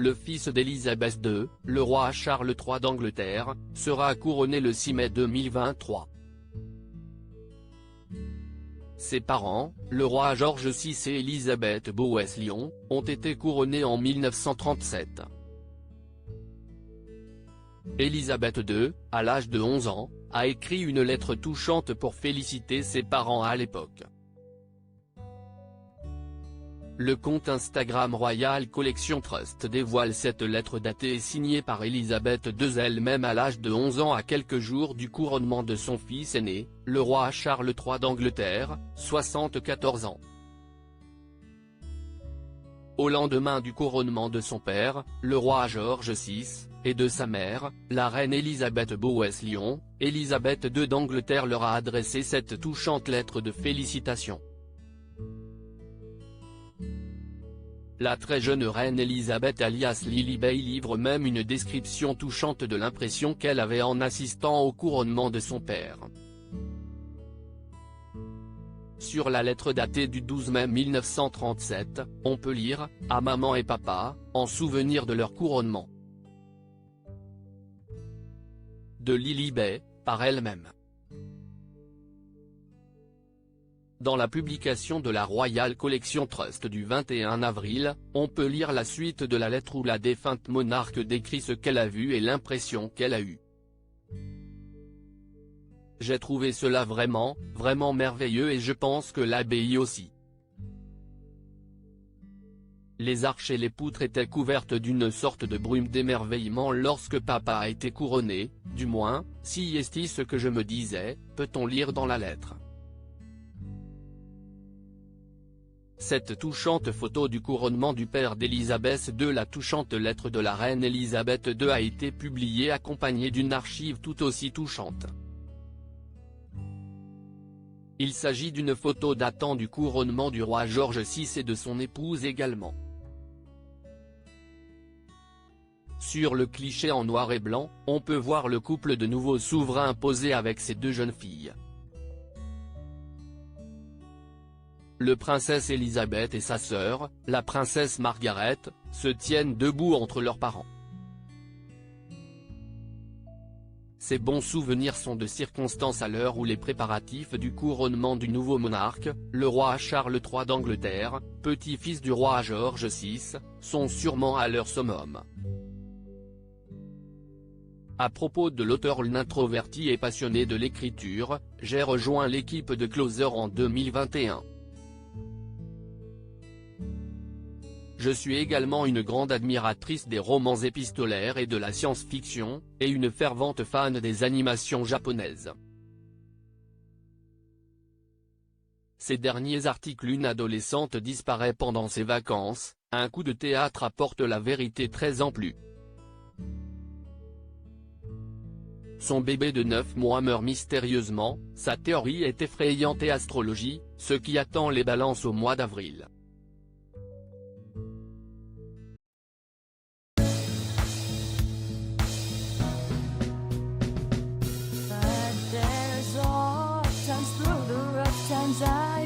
le fils d'Élisabeth II, le roi Charles III d'Angleterre, sera couronné le 6 mai 2023. Ses parents, le roi George VI et Élisabeth Bowes-Lyon, ont été couronnés en 1937. Élisabeth II, à l'âge de 11 ans, a écrit une lettre touchante pour féliciter ses parents à l'époque. Le compte Instagram Royal Collection Trust dévoile cette lettre datée et signée par Élisabeth II elle-même à l'âge de 11 ans à quelques jours du couronnement de son fils aîné, le roi Charles III d'Angleterre, 74 ans. Au lendemain du couronnement de son père, le roi George VI, et de sa mère, la reine Élisabeth Bowes-Lyon, Élisabeth II d'Angleterre leur a adressé cette touchante lettre de félicitations. La très jeune reine Élisabeth alias Lilibet livre même une description touchante de l'impression qu'elle avait en assistant au couronnement de son père. Sur la lettre datée du 12 mai 1937, on peut lire « À maman et papa, en souvenir de leur couronnement ». De Lilibet, par elle-même. Dans la publication de la Royal Collection Trust du 21 avril, on peut lire la suite de la lettre où la défunte monarque décrit ce qu'elle a vu et l'impression qu'elle a eue. J'ai trouvé cela vraiment merveilleux et je pense que l'abbaye aussi. Les arches et les poutres étaient couvertes d'une sorte de brume d'émerveillement lorsque papa a été couronné, du moins, si est ce que je me disais, peut-on lire dans la lettre. Cette touchante photo du couronnement du père d'Élisabeth II. La touchante lettre de la reine Élisabeth II a été publiée accompagnée d'une archive tout aussi touchante. Il s'agit d'une photo datant du couronnement du roi George VI et de son épouse également. Sur le cliché en noir et blanc, on peut voir le couple de nouveaux souverains posé avec ses deux jeunes filles. Le princesse Elisabeth et sa sœur, la princesse Margaret, se tiennent debout entre leurs parents. Ces bons souvenirs sont de circonstance à l'heure où les préparatifs du couronnement du nouveau monarque, le roi Charles III d'Angleterre, petit-fils du roi George VI, sont sûrement à leur summum. À propos de l'auteur introverti et passionné de l'écriture, j'ai rejoint l'équipe de Closer en 2021. Je suis également une grande admiratrice des romans épistolaires et de la science-fiction, et une fervente fan des animations japonaises. Ces derniers articles. Une adolescente disparaît pendant ses vacances, un coup de théâtre apporte la vérité très amplue. Son bébé de 9 mois meurt mystérieusement, sa théorie est effrayante et astrologie, ce qui attend les balances au mois d'avril. Times through the rough times I